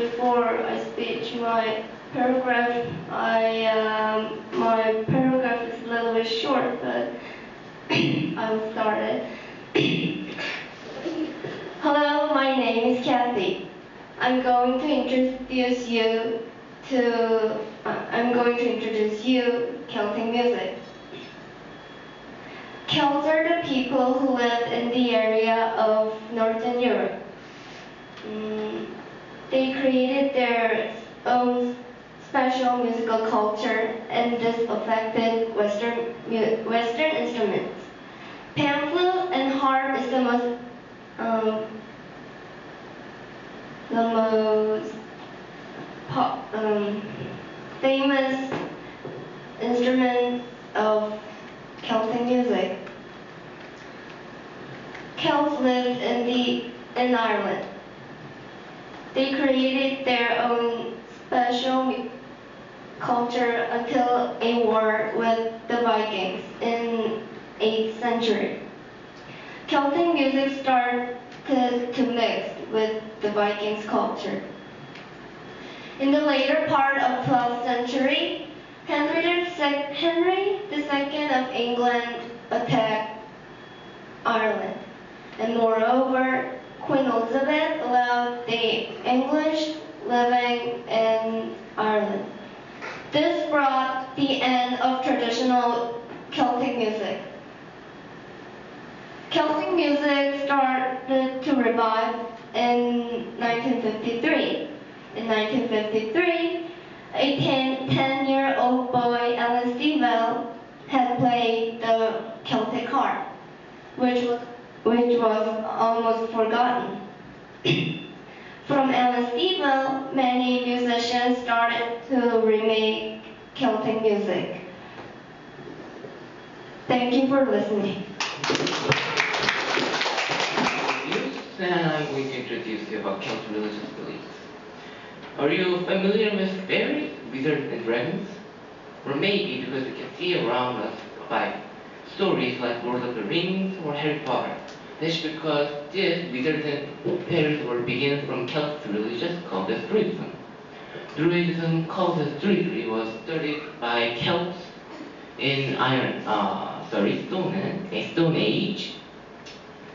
before I speak my paragraph, my paragraph is a little bit short, but I will start it. Hello, my name is Kathy. I'm going to introduce you Celtic music. Celts are the people who live in the area of Northern Europe. They created their own special musical culture, and this affected Western instruments. Pan flute and harp is the most famous instruments of Celtic music. Celts lived in Ireland. They created their own special culture until a war with the Vikings in 8th century. Celtic music started to mix with the Vikings culture. In the later part of 12th century, Henry II of England attacked Ireland, and moreover, Queen Elizabeth allowed the English living in Ireland. This brought the end of traditional Celtic music. Celtic music started to revive in 1953. In 1953, a 10-year-old boy, Alan Stivell, had played the Celtic harp, which was almost forgotten. From Alan Stivell, many musicians started to remake Celtic music. Thank you for listening. Now I'm going to introduce you about Celtic religious beliefs. Are you familiar with fairies, wizards, and dragons? Or maybe because you can see around us by stories like Lord of the Rings or Harry Potter. That's because these wizards and fairies were beginning from Celtic religion called as Druidism. Druidism, called as Druidry, was studied by Celts in Stone Age.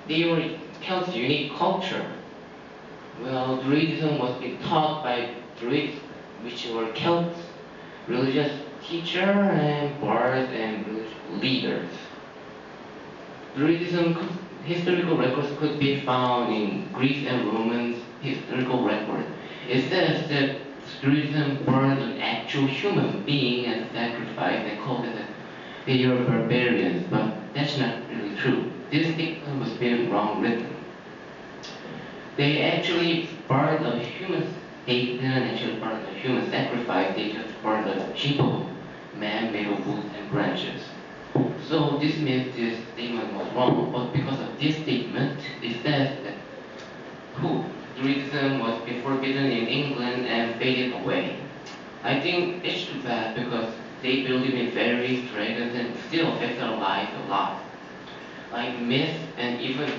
They were Celts' unique culture. Well, Druidism was being taught by Druids, which were Celts, religious teachers and bards and religious leaders. Druidism historical records could be found in Greece and Romans historical records. It says that Druidism burned an actual human being as a sacrifice and called it they were barbarians, but that's not really true. This statement was being wrong written. They actually burned a human. They didn't actually burn a human sacrifice. They just burned a sheep of man made of wood and branches. So this means this statement was wrong. But because of this statement, it says that Druidism was forbidden in England and faded away. I think it's too bad because they believe in fairies, dragons, and still affects our lives a lot. Like myths and even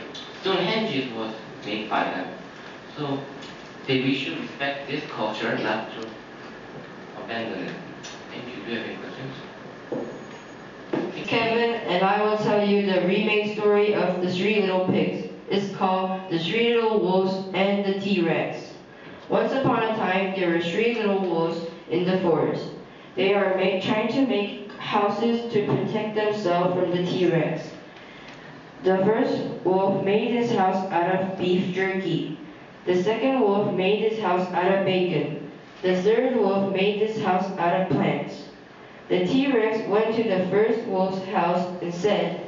Stonehenge was made by them. So we should respect this culture, not to abandon it. Thank you. Do you have any questions? Kevin, and I will tell you the remake story of The Three Little Pigs. It's called The Three Little Wolves and the T-Rex. Once upon a time, there were three little wolves in the forest. They are trying to make houses to protect themselves from the T-Rex. The first wolf made his house out of beef jerky. The second wolf made his house out of bacon. The third wolf made his house out of plants. The T-Rex went to the first wolf's house and said,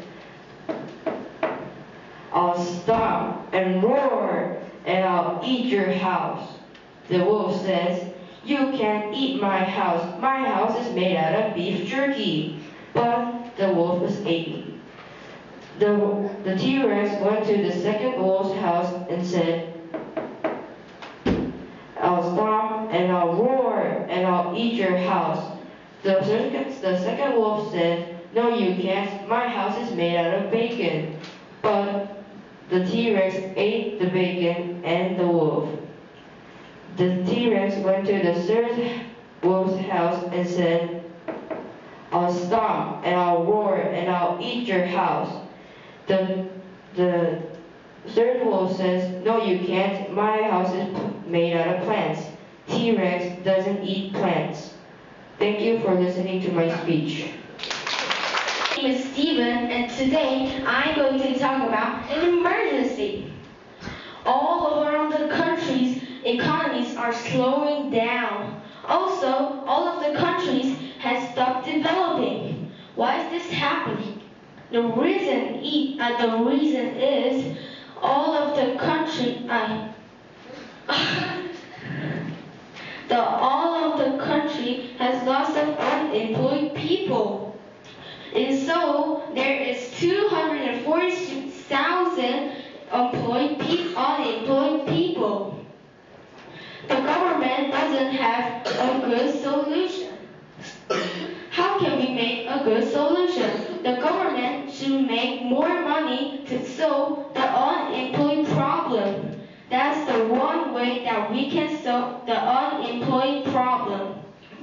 "I'll stomp and roar and I'll eat your house." The wolf says, "You can't eat my house. My house is made out of beef jerky." But the wolf was eaten. The T-Rex went to the second wolf's house and said, "I'll stomp and I'll roar and I'll eat your house." The second wolf said, "No, you can't. My house is made out of bacon." But the T-Rex ate the bacon and the wolf. The T-Rex went to the third wolf's house and said, "I'll stomp and I'll roar and I'll eat your house." The third wolf says, "No, you can't. My house is made out of plants. T-Rex doesn't eat plants." Thank you for listening to my speech. My name is Steven, and today I'm going to talk about an emergency. All around the country's economies are slowing down. Also, all of the countries have stopped developing. Why is this happening? The reason is all of the country has lots of unemployed people. And so there is 240,000 unemployed people. The government doesn't have a good solution. How can we make a good solution? The government should make more money to solve the unemployed problem. That's the one way that we can solve the unemployed problem.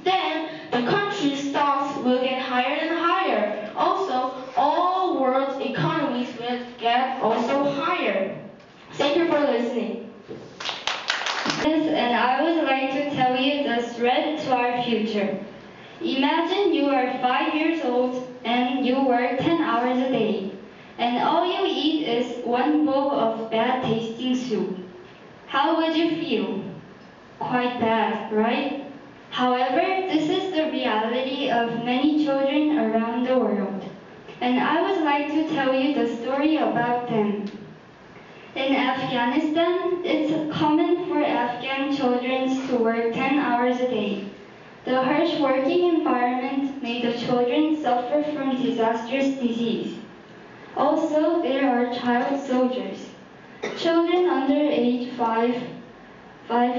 Then the country's stocks will get higher and higher. Also, all world economies will get also higher. Thank you for listening. Yes, and I would like to tell you the threat to our future. Imagine you are 5 years old and you work 10 hours a day, and all you eat is one bowl of bad tasting soup. How would you feel? Quite bad, right? However, this is the reality of many children around the world, and I would like to tell you the story about them. In Afghanistan, it's common for Afghan children to work 10 hours a day. The harsh working environment made the children suffer from disastrous disease. Also, there are child soldiers. Children under age 5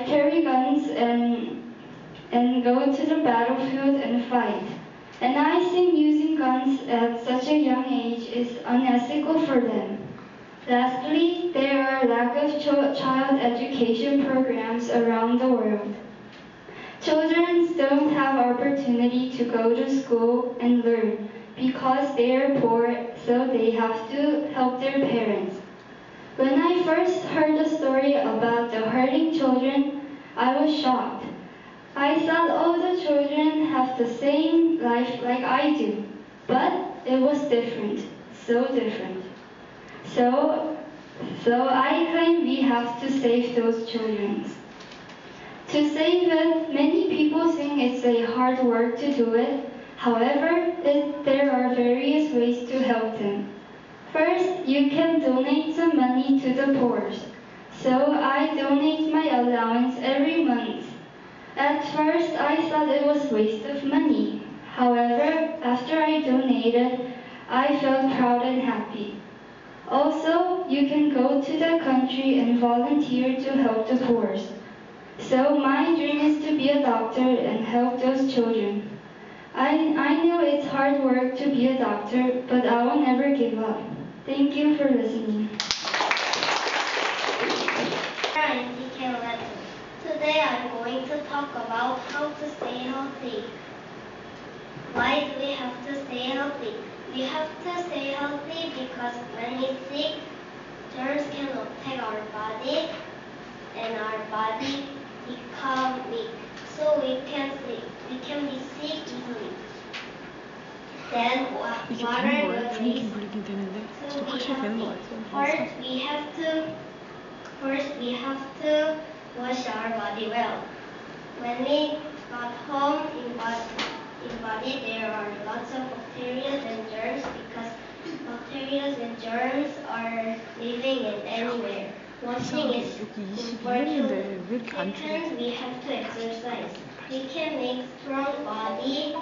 carry guns and go to the battlefield and fight. And I think using guns at such a young age is unethical for them. Lastly, there are lack of child education programs around the world. Children don't have opportunity to go to school and learn because they are poor, so they have to help their parents. When I first heard the story about the hurting children, I was shocked. I thought all the children have the same life like I do, but it was different, so different. So I claim we have to save those children. To save it, many people think it's a hard work to do it. However, there are various ways to help them. First, you can donate some money to the poor. So I donate my allowance every month. At first, I thought it was waste of money. However, after I donated, I felt proud and happy. Also, you can go to the country and volunteer to help the poor. So my dream is to be a doctor and help those children. I know it's hard work to be a doctor, but I will never give up. Thank you for listening. I'm DK11. Today I'm going to talk about how to stay healthy. Why do we have to stay healthy? We have to stay healthy because when we're sick, germs can attack our body and our body become weak. So we can be sick easily. Then what are the ways to be healthy? First we have to wash our body well. When we got home in body there are lots of bacteria and germs because bacteria and germs are living in anywhere. Washing is important. Second, we have to exercise. We can make strong body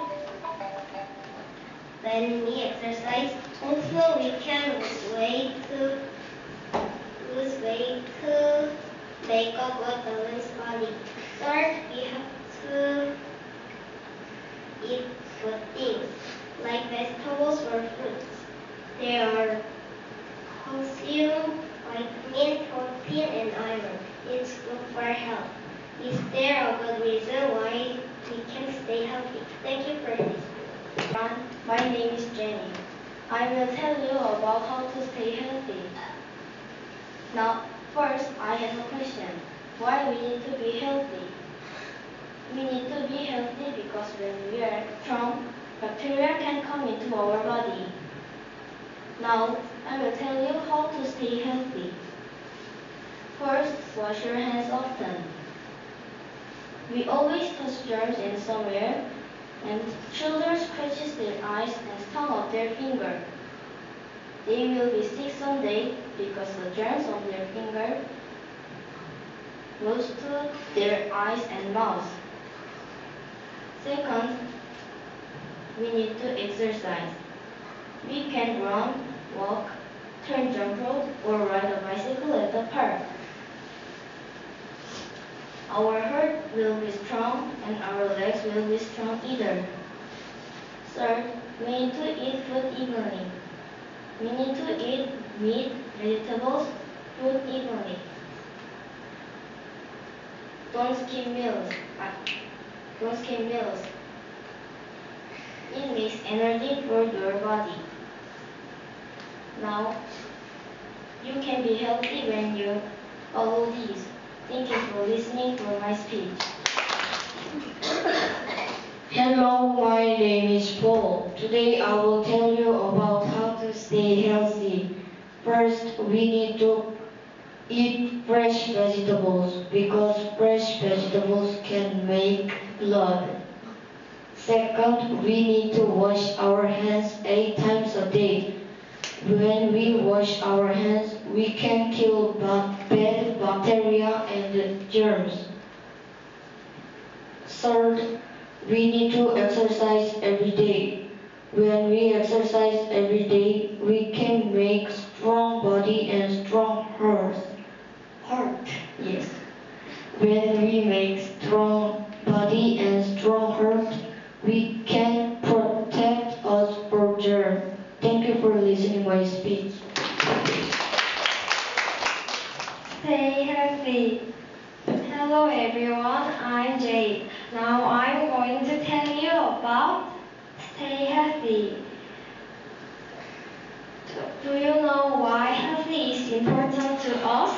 when we exercise. Also, we can lose weight to make a good balanced body. Third, we have to eat good things like vegetables or fruits. There are calcium, vitamin, protein, and iron. It's good for health. We stay I will tell you about how to stay healthy. Now, first, I have a question. Why we need to be healthy? We need to be healthy because when we are strong, bacteria can come into our body. Now, I will tell you how to stay healthy. First, wash your hands often. We always touch germs in somewhere, and children scratches their eyes and tongue of their finger. They will be sick someday because the germs on their finger goes to their eyes and mouth. Second, we need to exercise. We can run, walk, turn jump rope, or ride a bicycle at the park. Our heart will be strong and our legs will be strong either. Third, we need to eat food evenly. We need to eat meat, vegetables, fruit evenly. Don't skip meals. Don't skip meals. It makes energy for your body. Now, you can be healthy when you follow these. Thank you for listening for my speech. Hello, my name is Paul. Today I will tell you about how to stay healthy. First, we need to eat fresh vegetables because fresh vegetables can make blood. Second, we need to wash our hands 8 times a day. When we wash our hands, we can kill bad bacteria and germs. Third, we need to exercise every day. When we exercise every day, we can make strong body and strong heart. Yes. When we make strong body and strong heart, we can protect us from germs. Thank you for listening my speech. Stay healthy. Hello everyone, I'm Jade. Now I'm going to tell you about stay healthy. Do you know why healthy is important to us?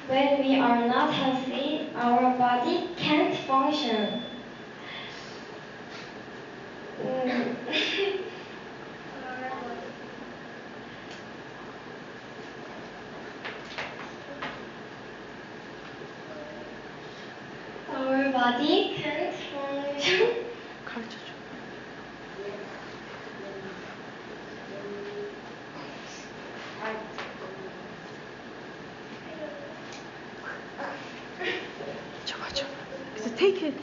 When we are not healthy, our body can't function. Our body can't function. Take it.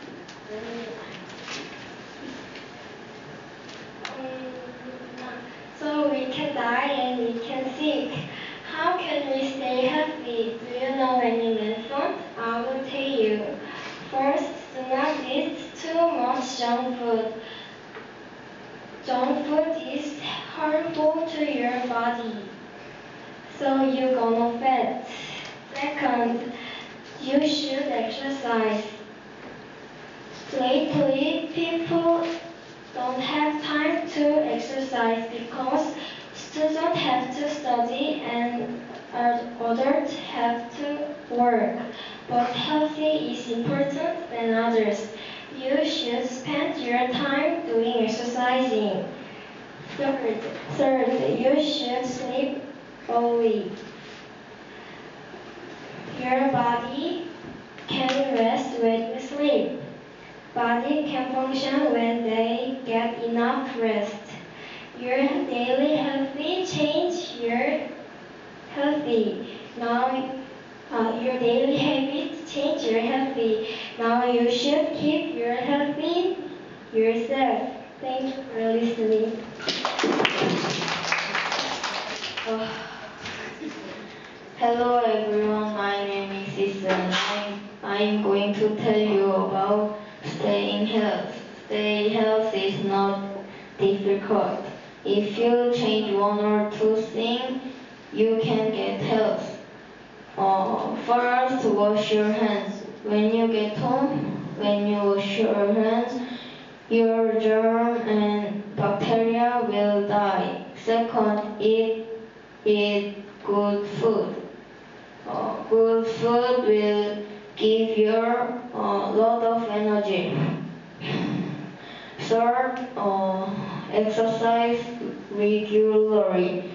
So we can die and we can sick. How can we stay healthy? Do you know any method? I will tell you. First, do not eat too much junk food. Junk food is harmful to your body, so you're gonna fat. Second, you should exercise. Lately, people don't have time to exercise because students have to study and others have to work. But healthy is important than others. You should spend your time doing exercising. Third, you should sleep early. Your body can rest when you sleep. Body can function when they get enough rest. Your daily healthy change your healthy. Now, your daily habits change your healthy. Now you should keep your healthy yourself. Thank you for listening. Hello everyone, my name is Ethan. I'm going to tell you about staying healthy. Stay healthy is not difficult. If you change one or two things, you can get health. First, wash your hands. When you get home, when you wash your hands, your germ and bacteria will die. Second, eat good food. Good food will give you a lot of energy. Third, exercise regularly.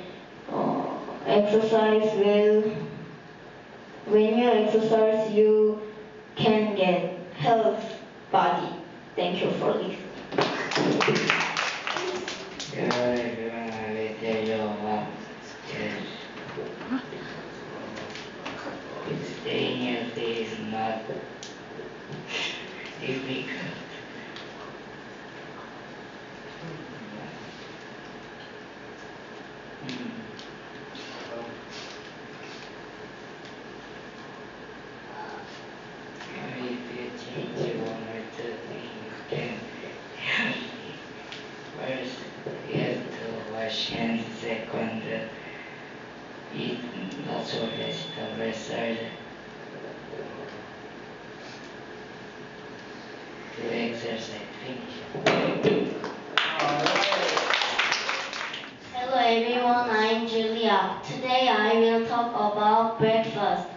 Exercise will, when you exercise, you can get health body. Thank you for listening. Hello everyone, I will tell you about church. Staying healthy is not difficult. If you change one or two things, then healthy. First, you have to wash hands. Second, eat lots of vegetables. Third, to exercise. Finish. Hello everyone, I'm Julia. Today I will talk about breakfast.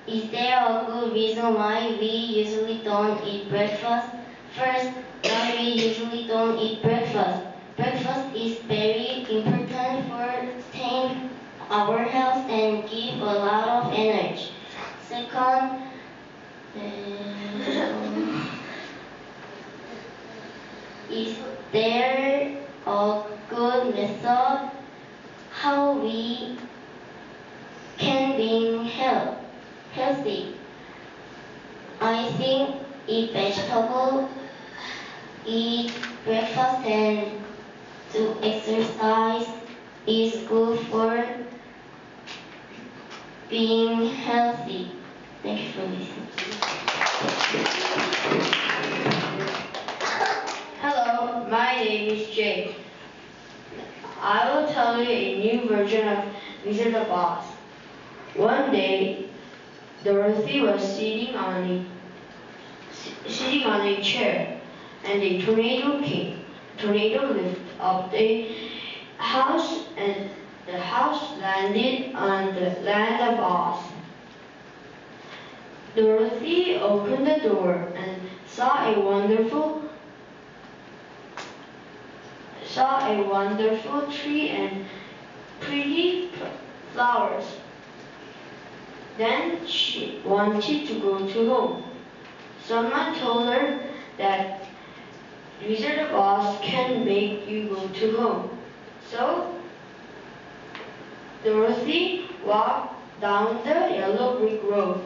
Is there a good reason why we usually don't eat breakfast? First, why we usually don't eat breakfast. Breakfast is very important for staying our health and give a lot of energy. Second, is there a good method how we can be healthy? I think eat vegetable, eat breakfast and do exercise is good for being healthy. Thank you for listening. Hello, my name is Jake. I will tell you a new version of Wizard of Oz. One day, Dorothy was sitting on a chair, and a tornado came. The tornado lifted up the house, and the house landed on the land of Oz. Dorothy opened the door and saw a wonderful tree and pretty flowers. Then she wanted to go to home. Someone told her that Wizard of Oz can make you go to home. So Dorothy walked down the yellow brick road.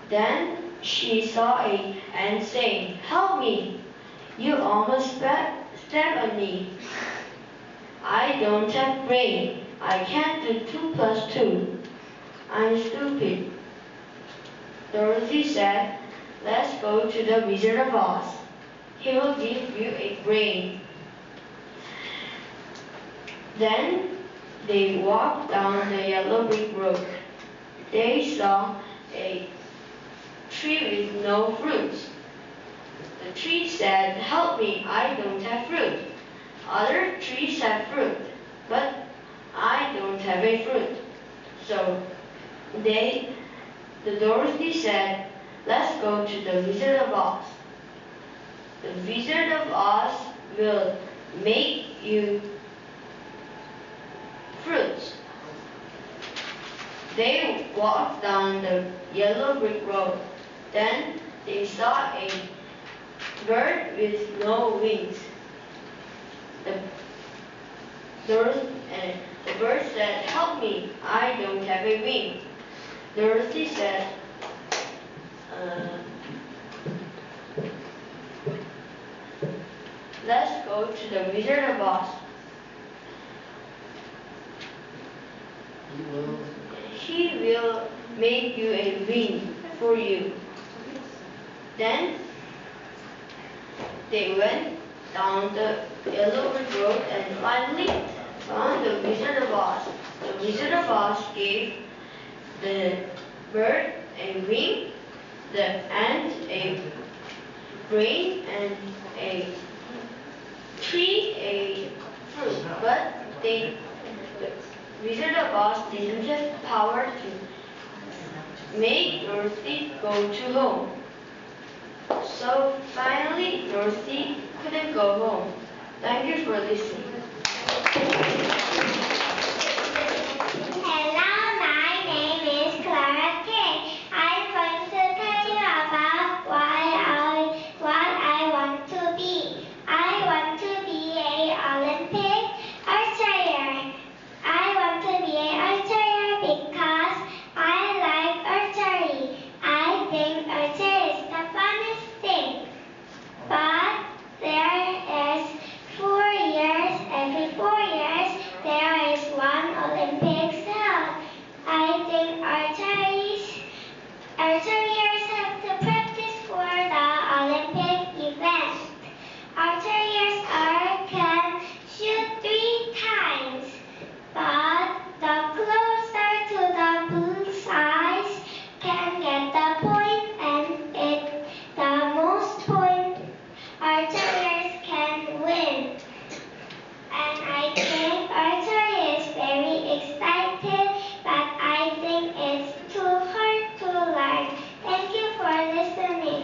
Then she saw a ant saying, "Help me! You almost stepped on me. I don't have brain. I can't do 2 plus 2. I'm stupid." Dorothy said, "Let's go to the Wizard of Oz. He will give you a brain." Then they walked down the yellow brick road. They saw a tree with no fruits. The tree said, "Help me, I don't have fruit. Other trees have fruit, but I don't have a fruit." So the Dorothy said, "Let's go to the Wizard of Oz. The Wizard of Oz will make you fruits." They walked down the yellow brick road. Then they saw a bird with no wings. The bird said, "Help me, I don't have a wing." Dorothy said, "Let's go to the Wizard of Oz. He will make you a wing for you." Then they went down the yellow brick road and finally found the Wizard of Oz. The Wizard of Oz gave the bird a wing, the ant a brain, and a tree a fruit. But they Wizard of Oz didn't have power to make Dorothy go to home. So finally, Dorothy couldn't go home. Thank you for listening. Hello, my name is Clara Kay. I'm going to tell you about what I want to be. I want to be a Olympic archer. I want to be an archer because I like archery. I think archery is the funnest thing. But there is 4 years, every 4 years, there is one Olympics held. I think archeriers have to practice for the Olympic event. Archeriers can shoot 3 times, but the closer to the bullseye can get the point, and the most point archeriers can win. And I think archery is very exciting, but I think it's too hard to learn. Thank you for listening.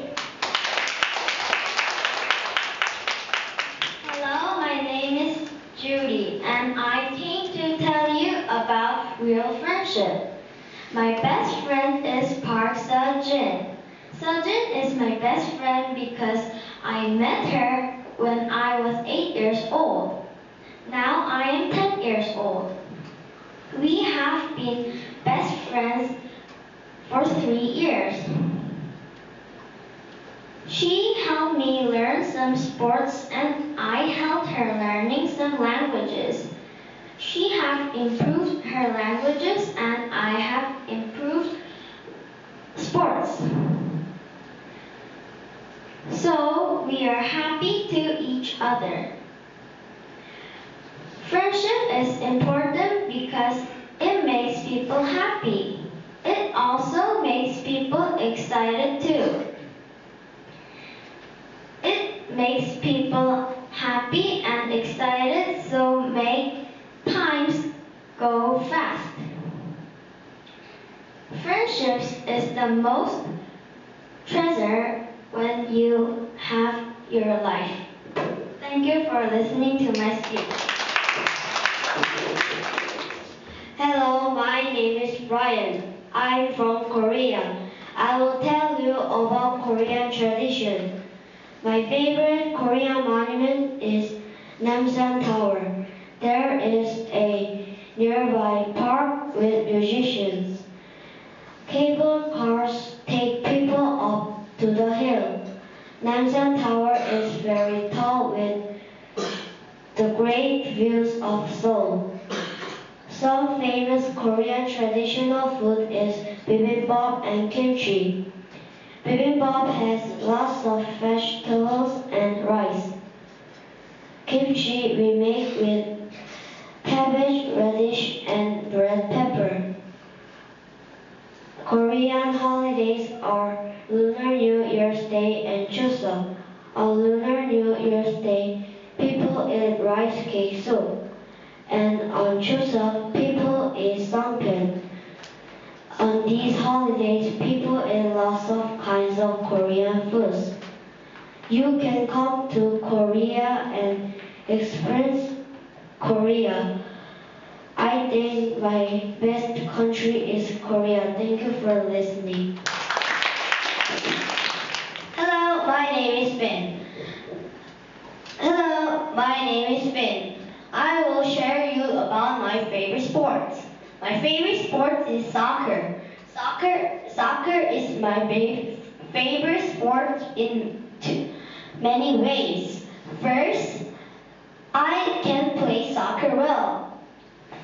Hello, my name is Judy, and I came to tell you about real friendship. My best friend is Park Seo-jin. Seo-jin is my best friend because I met her when I was 8 years old. Now I am 10 years old. We have been best friends for 3 years. She helped me learn some sports and I helped her learning some languages. She has improved her languages and I have improved sports. So we are happy to each other. Friendship is important because it makes people happy. It also makes people excited too. It makes people happy and excited, so make times go fast. Friendships is the most treasure when you have your life. Thank you for listening to my speech. Hello, my name is Brian. I'm from Korea. I will tell you about Korean tradition. My favorite Korean monument is Namsan Tower. There is a nearby park with musicians. Cable cars take people up to the hill. Namsan Tower is very tall with the great views of Seoul. Some famous Korean traditional food is bibimbap and kimchi. Bibimbap has lots of vegetables and rice. Kimchi we make with cabbage, radish, and red pepper. Korean holidays are Lunar New Year's Day and Chuseok. On Lunar New Year's Day, people eat rice cake soup. And on Chuseok, people eat samgyeon. On these holidays, people eat lots of kinds of Korean foods. You can come to Korea and experience Korea. I think my best country is Korea. Thank you for listening. Hello, my name is Ben. Hello, my name is Ben. I will share you about my favorite sports. My favorite sport is soccer. Soccer is my favorite sport in many ways. First, I can play soccer well.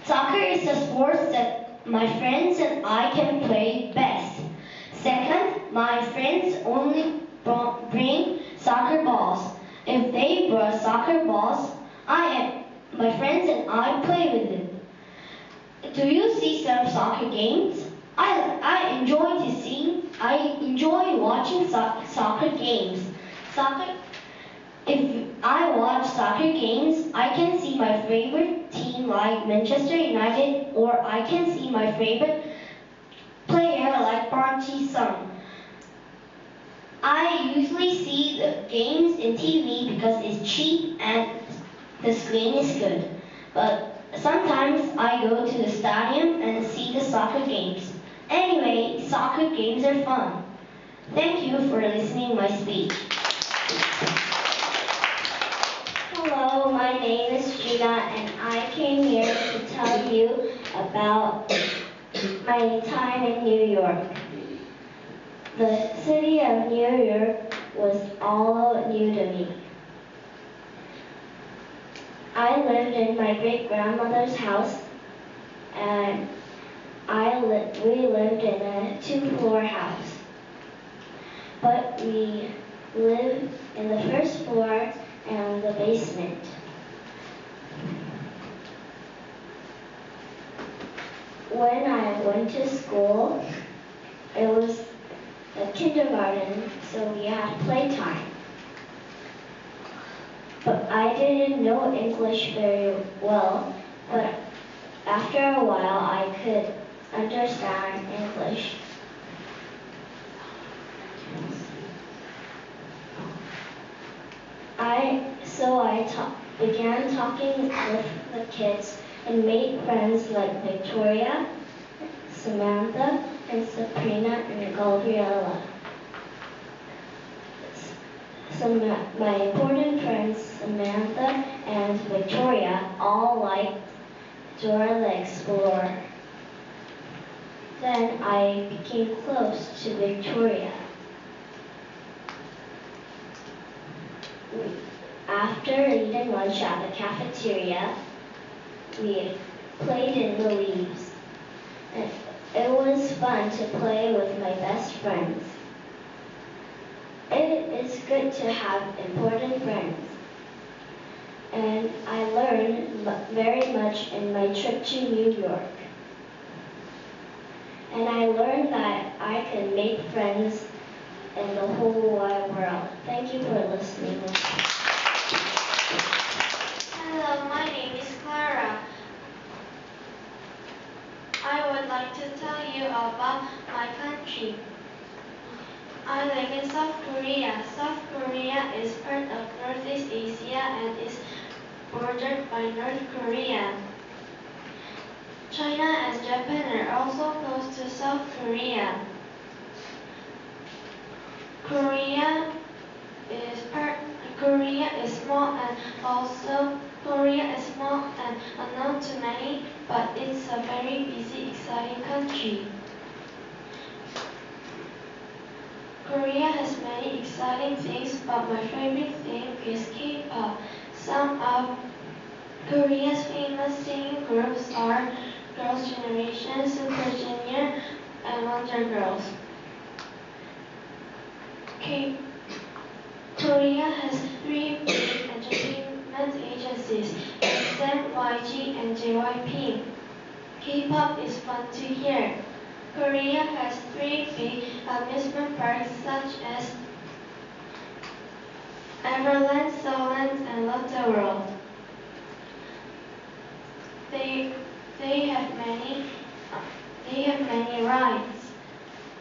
Soccer is a sport that my friends and I can play best. Second, my friends only bring soccer balls. If they brought soccer balls, my friends and I play with them. Do you see some soccer games? I enjoy watching soccer games. If I watch soccer games, I can see my favorite team like Manchester United, or I can see my favorite player like Park Ji-sung. I usually see the games in TV because it's cheap and the screen is good. But sometimes I go to the stadium and see the soccer games. Anyway, soccer games are fun. Thank you for listening my speech. Hello, my name is Gina and I came here to tell you about my time in New York. The city of New York was all new to me. I lived in my great-grandmother's house and we lived in a 2-floor house. But we lived in the first floor and the basement. When I went to school, it was a kindergarten, so we had playtime. But I didn't know English very well, but after a while I could understand English. Began talking with the kids and made friends like Victoria, Samantha, and Sabrina, and Gabriella. My important friends, Samantha and Victoria, all liked Dora the Explorer. Then I became close to Victoria. After eating lunch at the cafeteria, we played in the leaves. It was fun to play with my best friends. It is good to have important friends. And I learned very much in my trip to New York. And I learned that I can make friends in the whole wide world. Thank you for listening. Hello, my name is Clara. I would like to tell you about my country. I live in South Korea. South Korea is part of Northeast Asia and is bordered by North Korea. China and Japan are also close to South Korea. Korea is small and unknown to many, but it's a very busy, exciting country. Korea has many exciting things, but my favorite thing is K-pop. Some of Korea's famous singing groups are Girls' Generation, Super Junior, and Wonder Girls. Korea has 3 big entertainment agencies, SM, YG, and JYP. K-pop is fun to hear. Korea has 3 big amusement parks such as Everland, Seoland, and Lotte World. They have many rides.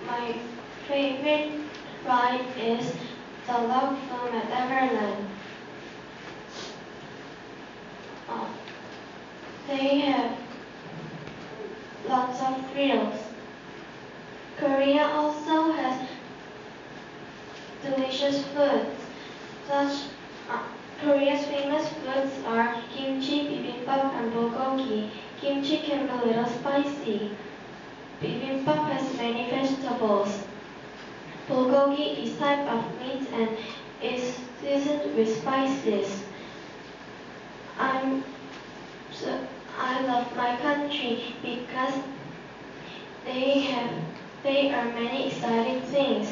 My favorite ride is the log flume at Everland. They have lots of thrills. Korea also has delicious foods. Korea's famous foods are kimchi, bibimbap, and bulgogi. Kimchi can be a little spicy. Bibimbap has many vegetables. Bulgogi is type of meat and is seasoned with spices. I love my country because there are many exciting things.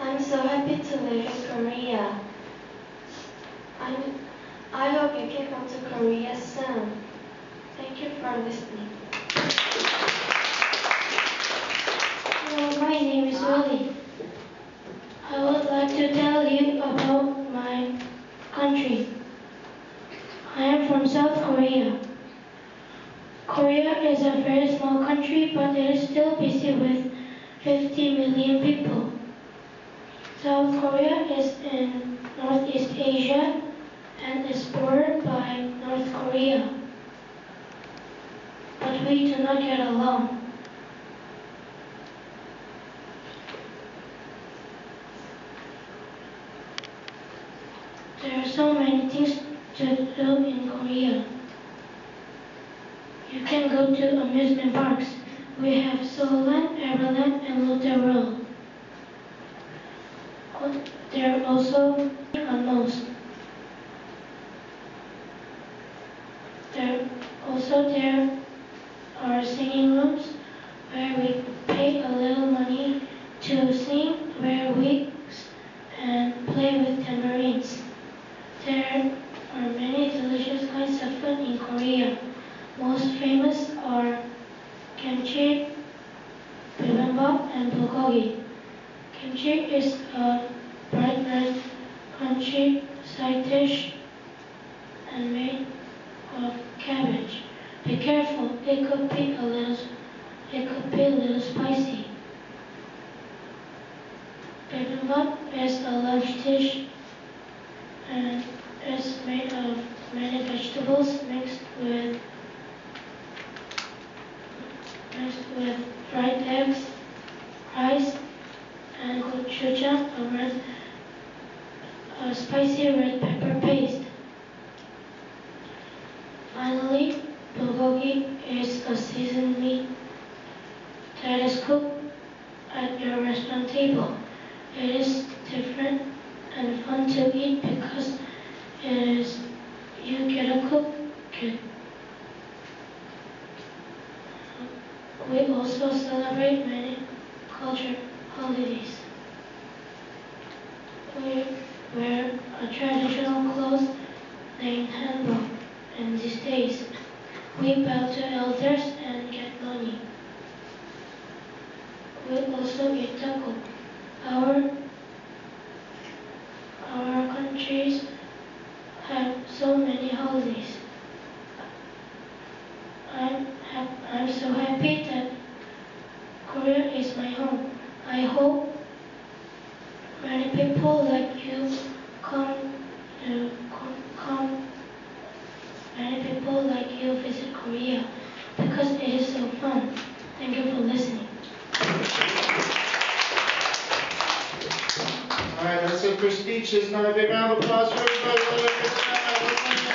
I'm so happy to live in Korea. I hope you can come to Korea soon. Thank you for listening. Hello, my name is Willie. I would like to tell you about my country. I am from South Korea. Korea. Korea is a very small country, but it is still busy with 50 million people. South Korea is in Northeast Asia and is bordered by North Korea. But we do not get along. There are so many things to do in Korea. You can go to amusement parks. We have Seoulland, Everland, and Lotte World. There are also malls. There are singing rooms where we pay a little money to sing, wear wigs, and play with tambourines. There are many delicious kinds of food in Korea. Most famous are kimchi, bibimbap, and bulgogi. Kimchi is a bright red, crunchy side dish and made of cabbage. Be careful, it could be a little spicy. Bibimbap is a large dish and is made of many vegetables mixed with fried eggs, rice, and gochujang, a spicy red pepper paste. Finally, bulgogi is a seasoned meat that is cooked at your restaurant table. It is different and fun to eat because you get to cook it. We also celebrate many cultural holidays. We wear a traditional clothes named hanbok in these days. We bow to elders and get money. We also eat taco. Our countries have so many holidays. I'm so happy that Korea is my home. I hope many people like you many people like you visit Korea because it is so fun. Thank you for listening. All right, that's it for speeches. Now a big round of applause for everybody.